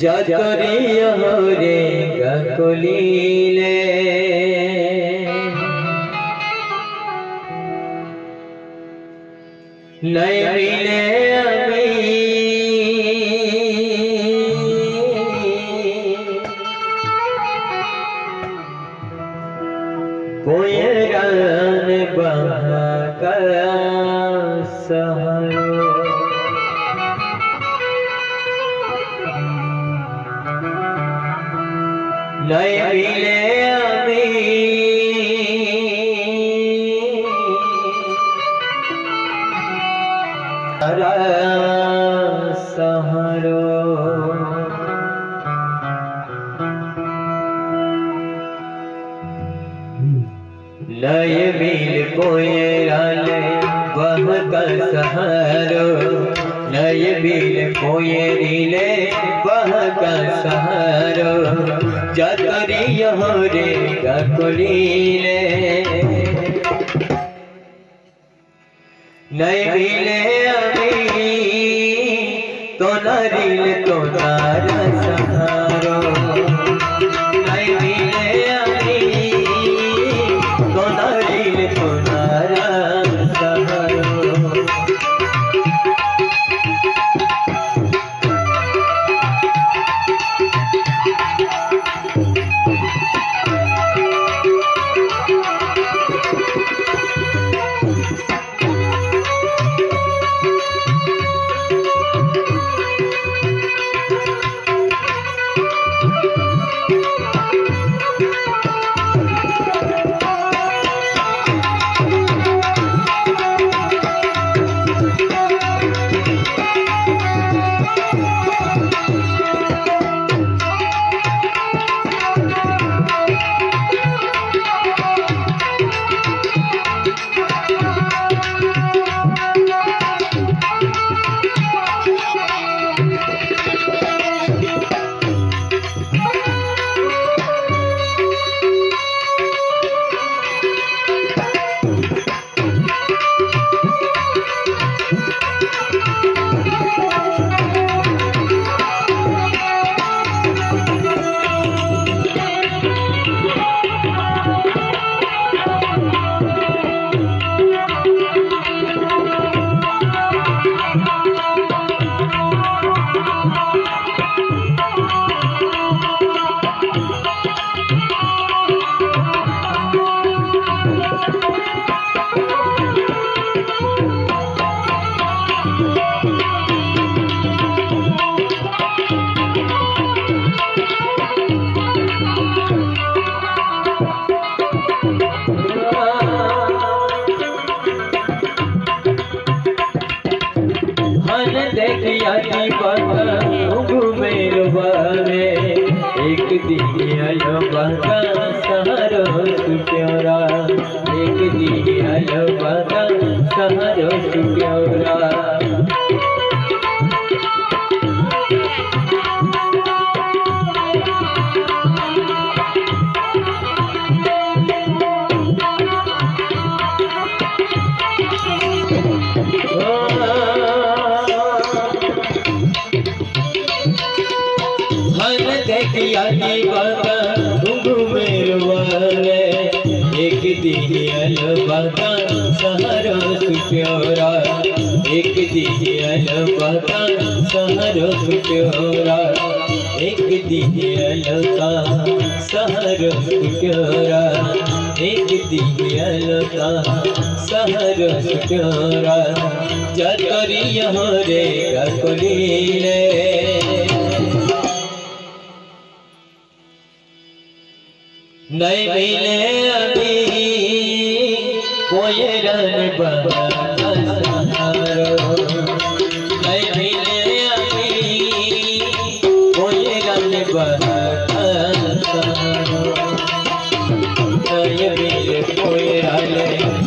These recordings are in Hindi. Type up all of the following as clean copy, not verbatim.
जातरिया रे गकुलीले नहीं मिले अभी कोई रन बहका सहारो नहीं मिले अभी सहारो नय मिल कोयराले वह का सहारो नय मिल कोयरीले वह का सहारो जातरिया रे गकुलीले नहीं मिले अभी तो नारिल तो नारा सहारो नहीं मिले अभी तो नारिल तो नारा सहारो देखिया घुमेरवारे एक दिया बगा सहारो सुप्योरा एक दिया बगा सहारो सुप्योरा देखिया बगा घुमेरवारे एक दिया बगा सहारो सुप्योरा एक दिया बगा सहारो सुप्योरा एक दिया का सहारो सुप्योरा एक दिया का सहारो सुप्योरा जातरिया रे गकुलीले नहीं मिले अभी कोई रन बहका सहारो नहीं मिले अभी कोई रन बहका सहारो नहीं मिले कोई रन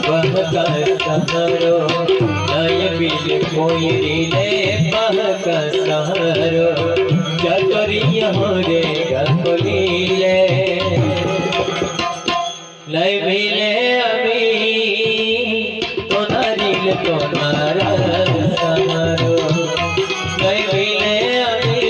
बहका सहारो नहीं मिले कोई रिले बहका सहारो जातरिया रे गकुलीले नहीं मिले अभी तो नारिल तो नारा सहारो नहीं मिले अभी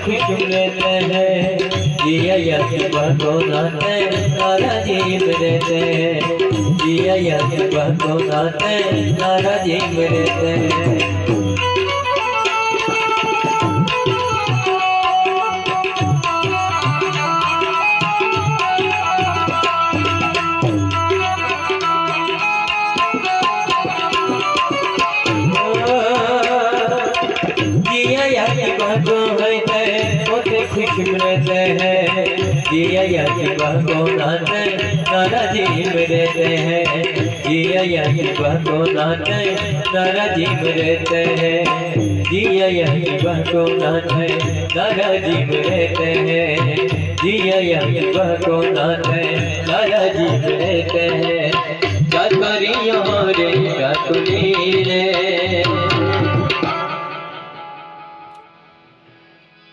खुश रहते हैं जिया यज्ञ को नाते नारा जीव रहते हैं जिया यज्ञ को नाते नारा जीव रहते हैं खुश रहते हैं जिया यज्ञ को नाते नारा जीव रहते हैं जिया यज्ञ को नाते नारा जीव रहते हैं जिया यज्ञ को नाते नारा जीव रहते हैं जिया यज्ञ को नाते नारा जीव रहते हैं चाकरियों रे चाकुरी रे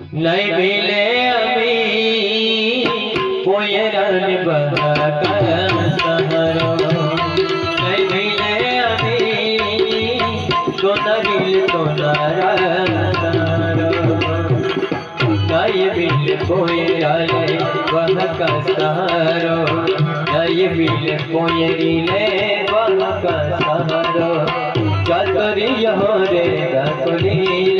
नहीं मिले अभी पोयरन बहकर सहरो नहीं मिले अभी तो नरिल तो नारा नहीं मिले पोयरन बहकर सहरो नहीं मिले पोयरिले बहकर सहरो चाकरी हो रे चाकुरी